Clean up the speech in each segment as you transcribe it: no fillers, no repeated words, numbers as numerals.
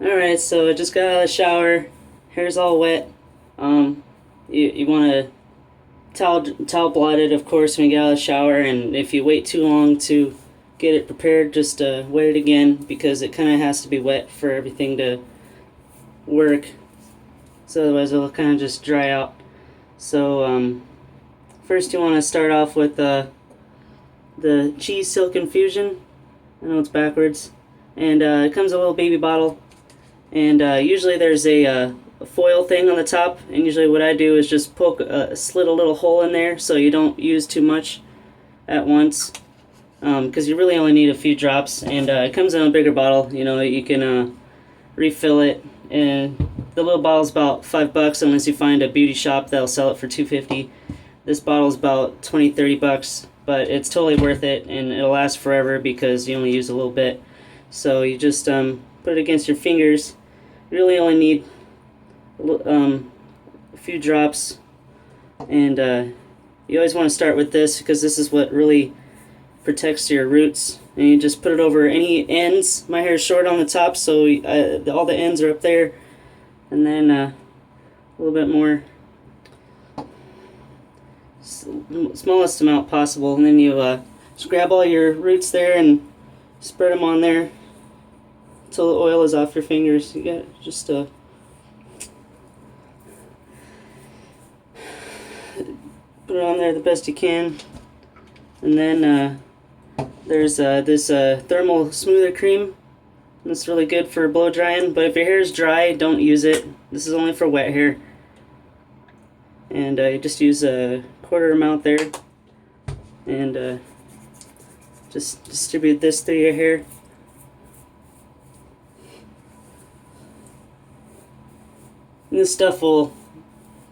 Alright, so I just got out of the shower. Hair's all wet. Um, you want to towel blot it, of course, when you get out of the shower. And if you wait too long to get it prepared, just wet it again because it kind of has to be wet for everything to work. So otherwise, it'll kind of just dry out. So first, you want to start off with the cheese silk infusion. I know it's backwards, and it comes in a little baby bottle. And usually there's a foil thing on the top, and usually what I do is just slit a little hole in there so you don't use too much at once, because you really only need a few drops. And it comes in a bigger bottle. You can refill it, and the little bottle's about $5 unless you find a beauty shop that'll sell it for $2.50. This bottle's about 20, $30, but it's totally worth it, and it'll last forever because you only use a little bit. So you just put it against your fingers. You really only need a few drops, and you always want to start with this because this is what really protects your roots. And you just put it over any ends. My hair is short on the top, so all the ends are up there, and then a little bit more, smallest amount possible, and then you just grab all your roots there and spread them on there until the oil is off your fingers. You got just put it on there the best you can. And then there's this thermal smoother cream. It's really good for blow drying, but if your hair is dry, don't use it. This is only for wet hair. And you just use a quarter amount there, and just distribute this through your hair. And this stuff will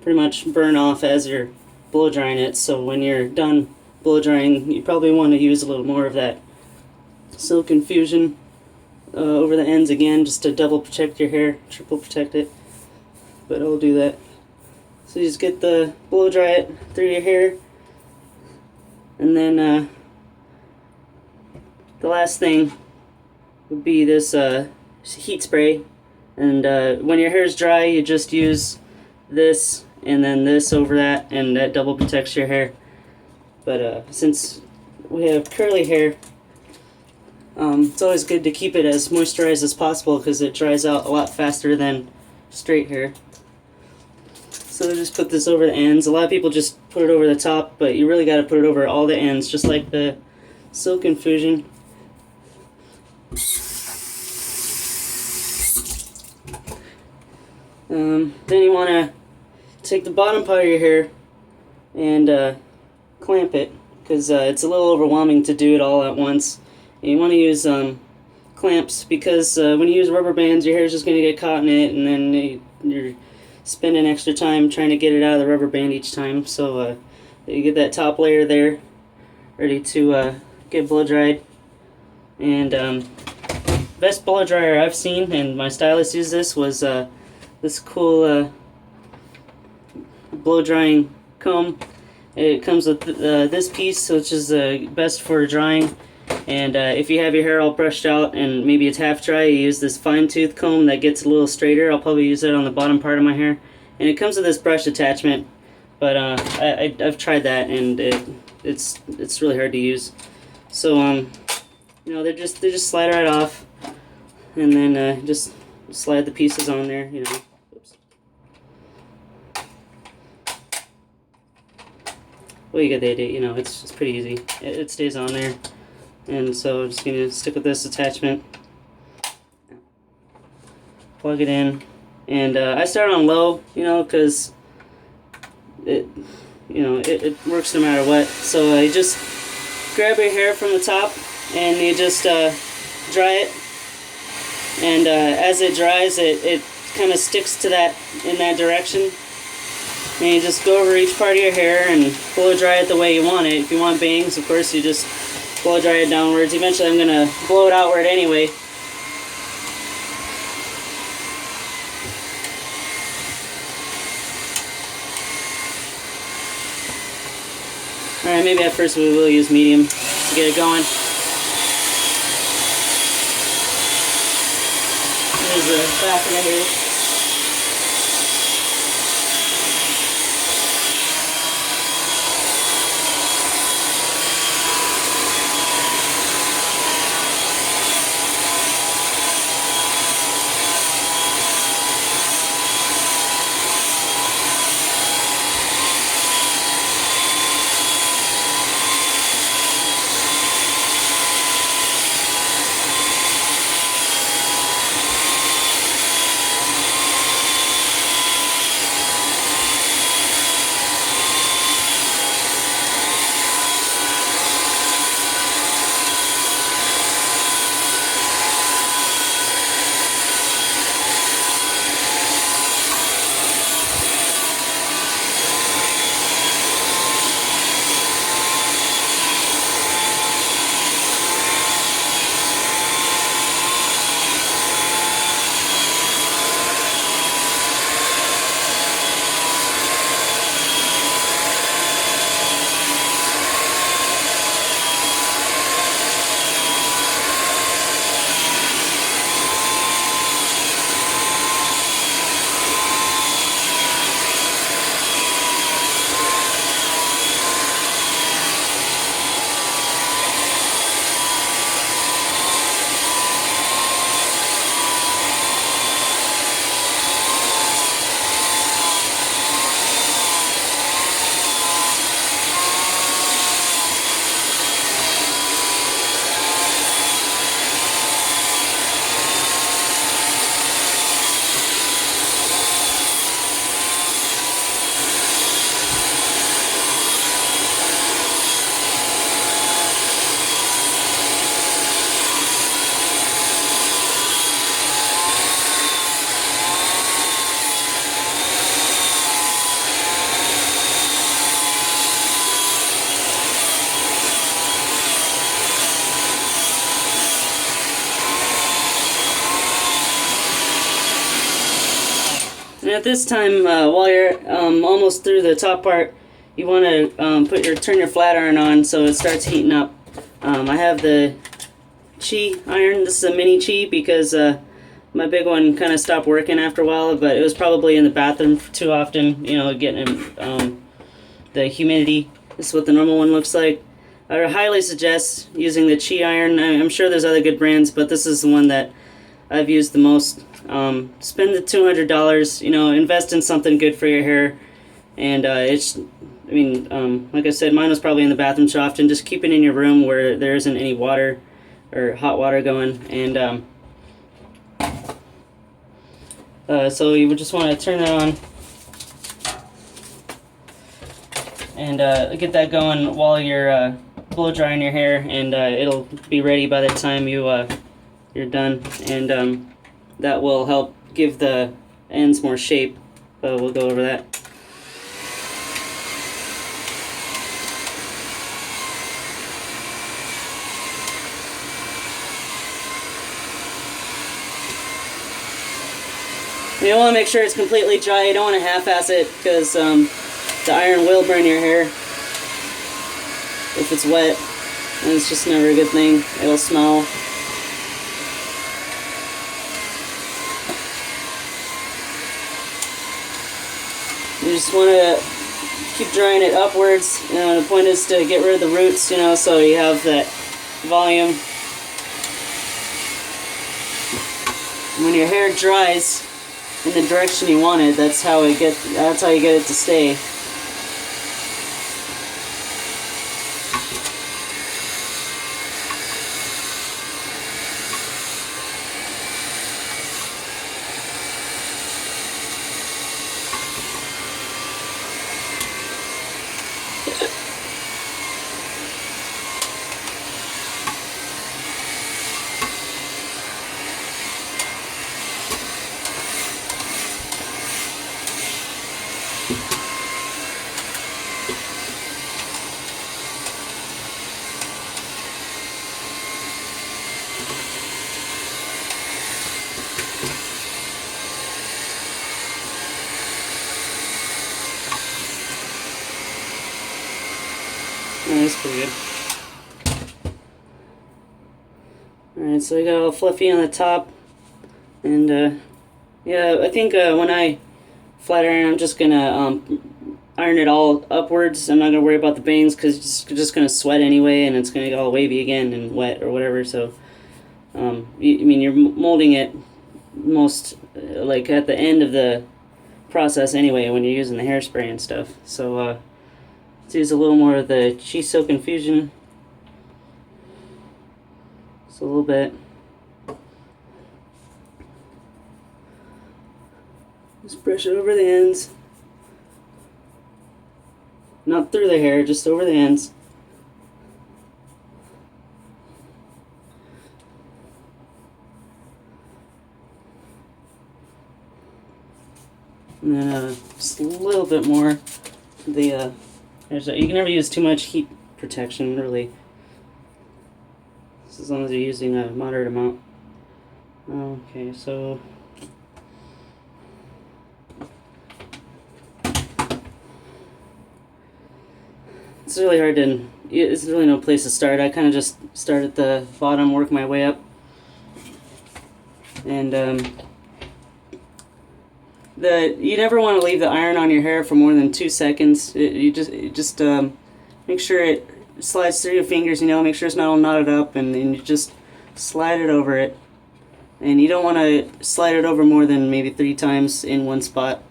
pretty much burn off as you're blow drying it, so when you're done blow drying, you probably want to use a little more of that silk infusion over the ends again, just to double protect your hair, triple protect it, but it'll do that. So you just get the blow dry it through your hair, and then the last thing would be this heat spray. And when your hair is dry, you just use this and then this over that, and that double protects your hair. But since we have curly hair, it's always good to keep it as moisturized as possible because it dries out a lot faster than straight hair. So just put this over the ends. A lot of people just put it over the top, but you really got to put it over all the ends, just like the silk infusion. Then you want to take the bottom part of your hair and clamp it, because it's a little overwhelming to do it all at once. And you want to use clamps, because when you use rubber bands, your hair is just going to get caught in it, and then you're spending extra time trying to get it out of the rubber band each time. So you get that top layer there ready to get blow dried. And best blow dryer I've seen, and my stylist used this, was this cool blow drying comb. It comes with this piece, which is best for drying. And if you have your hair all brushed out and maybe it's half dry, you use this fine tooth comb that gets a little straighter. I'll probably use it on the bottom part of my hair. And it comes with this brush attachment, but I've tried that, and it's really hard to use. So they just slide right off, and then just slide the pieces on there. Oops. Well, you get the idea. It's pretty easy. It stays on there. And so I'm just going to stick with this attachment, plug it in, and I start on low, because it works no matter what. So you just grab your hair from the top, and you just dry it, and as it dries, it kind of sticks to that, in that direction. And you just go over each part of your hair and blow dry it the way you want it. If you want bangs, of course, you just blow dry it downwards. Eventually I'm going to blow it outward anyway. Alright, maybe at first we will use medium to get it going. There's the back of the hair. And at this time, while you're almost through the top part, you want to turn your flat iron on so it starts heating up. I have the Chi iron. This is a mini Chi because my big one kind of stopped working after a while, but it was probably in the bathroom too often, you know, getting the humidity. This is what the normal one looks like. I would highly suggest using the Chi iron. I'm sure there's other good brands, but this is the one that I've used the most. Spend the $200, you know, invest in something good for your hair. And like I said, mine was probably in the bathroom so often. Just keep it in your room where there isn't any water or hot water going. And so you would just want to turn that on and get that going while you're blow drying your hair, and it'll be ready by the time you're done. And that will help give the ends more shape. We'll go over that. You want to make sure it's completely dry. You don't want to half-ass it because the iron will burn your hair if it's wet, and it's just never a good thing. It'll smell. You just want to keep drying it upwards. You know, the point is to get rid of the roots, you know, so you have that volume. When your hair dries in the direction you want it, that's how you get it to stay. That's pretty good. Alright, so we got all fluffy on the top. And yeah, I think when I flat iron, I'm just gonna iron it all upwards. I'm not gonna worry about the bangs because it's just gonna sweat anyway, and it's gonna get all wavy again and wet or whatever. So, I mean, you're molding it most like at the end of the process anyway when you're using the hairspray and stuff. So let's use a little more of the Cheese Soak Infusion. Just a little bit. Just brush it over the ends. Not through the hair, just over the ends. And then just a little bit more. You can never use too much heat protection, really. As long as you're using a moderate amount. Okay, so it's really hard to. It's really no place to start. I kind of just start at the bottom, work my way up, and you never want to leave the iron on your hair for more than 2 seconds. You just make sure it slides through your fingers. You know, make sure it's not all knotted up, and you just slide it over it. And you don't want to slide it over more than maybe 3 times in one spot.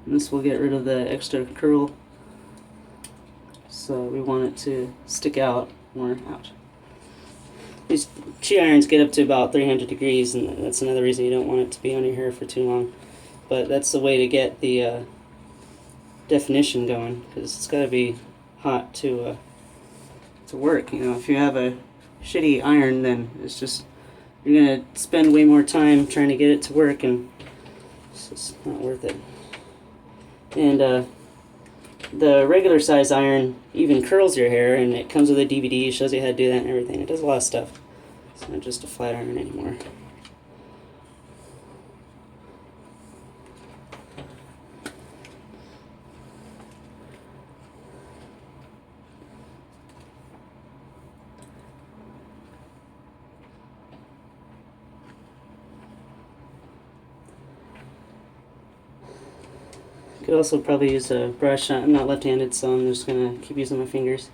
And this will get rid of the extra curl. So we want it to stick out more. Ouch. These sheet irons get up to about 300 degrees, and that's another reason you don't want it to be on your hair for too long. But that's the way to get the definition going, because it's got to be hot to work. You know, if you have a shitty iron, then it's just you're gonna spend way more time trying to get it to work, and it's just not worth it. And the regular size iron even curls your hair, and it comes with a DVD, shows you how to do that and everything. It does a lot of stuff. It's not just a flat iron anymore. Could also probably use a brush. I'm not left-handed, so I'm just gonna keep using my fingers.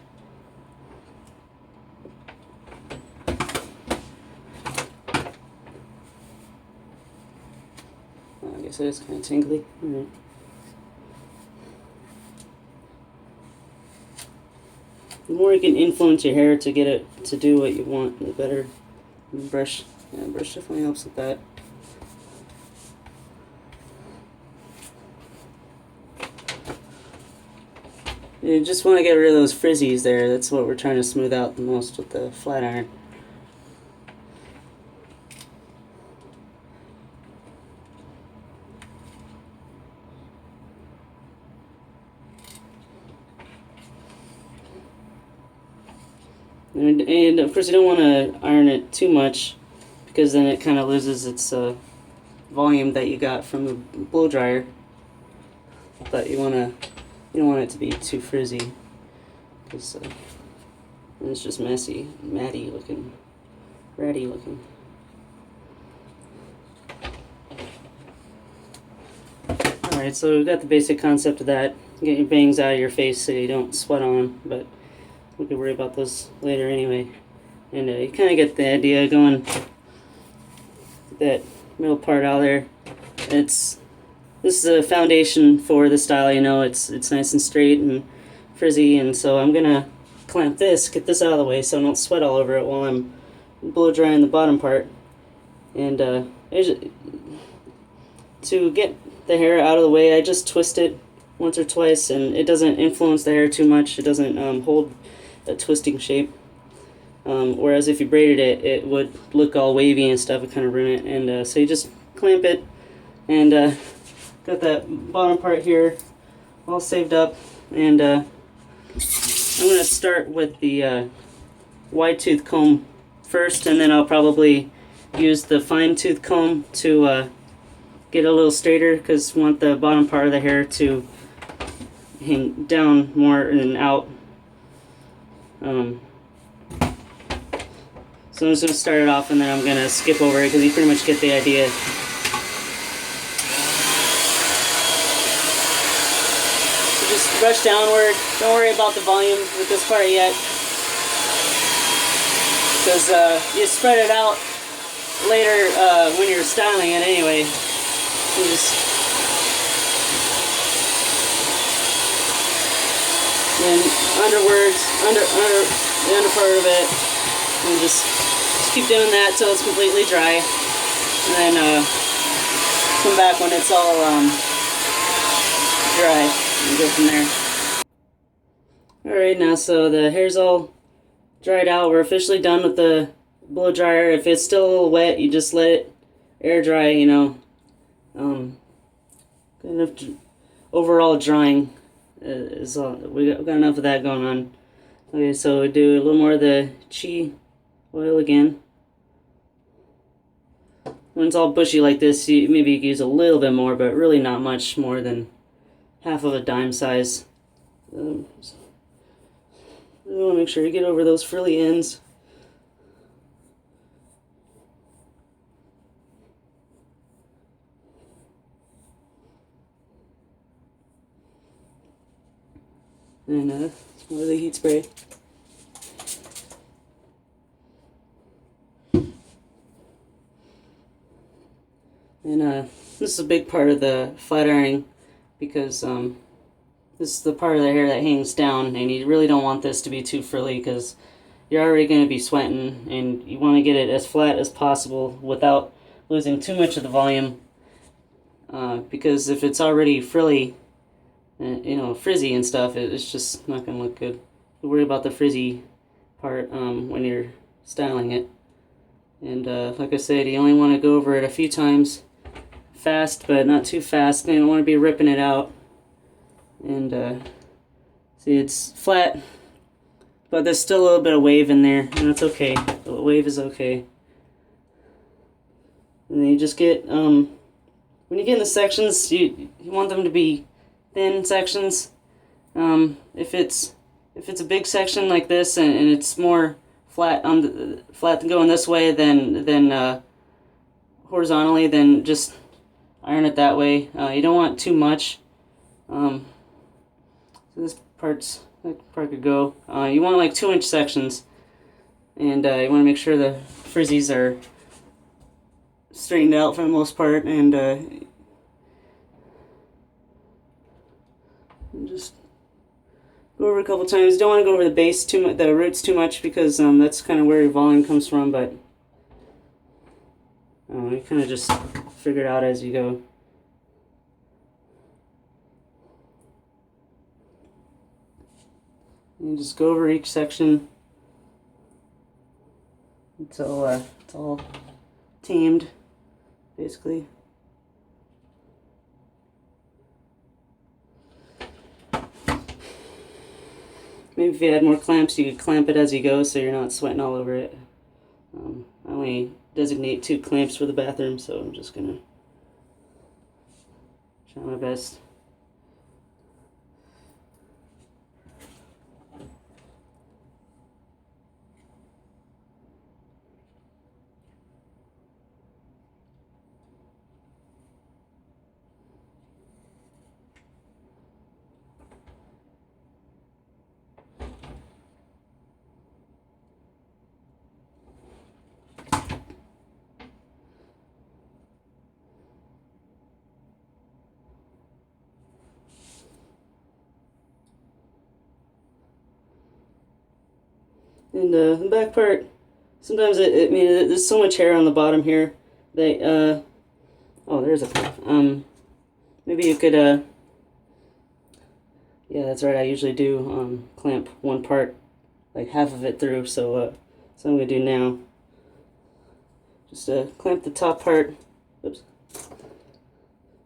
I guess it is kind of tingly. All right. The more you can influence your hair to get it to do what you want, the better. Brush, yeah, brush definitely helps with that. You just want to get rid of those frizzies there. That's what we're trying to smooth out the most with the flat iron. And of course you don't want to iron it too much, because then it kind of loses its volume that you got from the blow dryer. But you don't want it to be too frizzy, because it's just messy, matty looking, ratty looking. Alright, so we've got the basic concept of that. Get your bangs out of your face so you don't sweat on them, but we can worry about those later anyway. And you kind of get the idea going. That middle part out there, this is a foundation for the style. You know, it's nice and straight and frizzy, and so I'm gonna clamp this, get this out of the way so I don't sweat all over it while I'm blow drying the bottom part. And to get the hair out of the way, I just twist it once or twice, and it doesn't influence the hair too much. It doesn't hold a twisting shape. Whereas if you braided it, it would look all wavy and stuff. It kind of ruin it. And so you just clamp it, and got that bottom part here all saved up. And I'm going to start with the wide tooth comb first, and then I'll probably use the fine tooth comb to get a little straighter, because I want the bottom part of the hair to hang down more and out. So I'm just going to start it off and then I'm going to skip over it because you pretty much get the idea. So just brush downward. Don't worry about the volume with this part yet, because you spread it out later when you're styling it anyway. So just and under the under part of it, and just keep doing that till it's completely dry, and then come back when it's all dry and go from there. Alright, now so the hair's all dried out. We're officially done with the blow dryer. If it's still a little wet, you just let it air dry, you know. Good enough overall drying is all. We got enough of that going on. Okay, so we do a little more of the Chi oil again. When it's all bushy like this, maybe you can use a little bit more, but really not much more than half of a dime size. You want to make sure you get over those frilly ends. And some more of the heat spray. And this is a big part of the flat ironing, because this is the part of the hair that hangs down, and you really don't want this to be too frilly because you're already going to be sweating, and you want to get it as flat as possible without losing too much of the volume, because if it's already frilly, you know, frizzy and stuff, it's just not going to look good. You worry about the frizzy part when you're styling it. And like I said, you only want to go over it a few times fast, but not too fast. You don't want to be ripping it out. And see, it's flat, but there's still a little bit of wave in there, and that's okay. The wave is okay. And then you just get when you get in the sections, you want them to be thin sections. If it's a big section like this, and it's more flat going this way than horizontally, then just iron it that way. You don't want too much. So that part could go. You want like 2-inch sections, and you want to make sure the frizzies are straightened out for the most part, and just go over a couple times. You don't want to go over the base too much, the roots too much, because that's kind of where your volume comes from. But you kind of just figure it out as you go. And just go over each section until it's all tamed, basically. Maybe if you had more clamps, you could clamp it as you go so you're not sweating all over it. I only designate 2 clamps for the bathroom, so I'm just gonna try my best. And the back part, sometimes I mean, there's so much hair on the bottom here that, oh, there's a clamp. Maybe you could, yeah, that's right, I usually do clamp one part, like half of it through, so that's what I'm going to do now. Just clamp the top part, oops,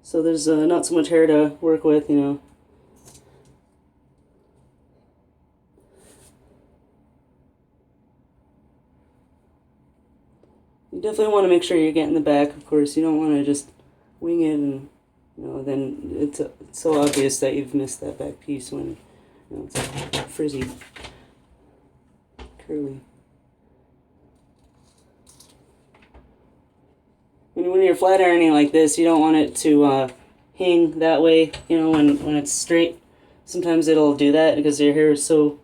so there's not so much hair to work with, you know. You definitely want to make sure you're getting the back, of course. You don't want to just wing it, and you know, then it's so obvious that you've missed that back piece when, you know, it's frizzy, curly. when you're flat ironing like this, you don't want it to hang that way. You know, when it's straight, sometimes it'll do that because your hair is so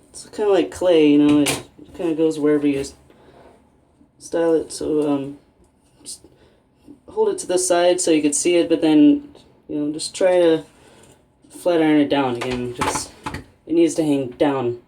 it's kind of like clay. You know, it kind of goes wherever you style it. So just hold it to the side so you can see it, but then just try to flat iron it down again. Just it needs to hang down.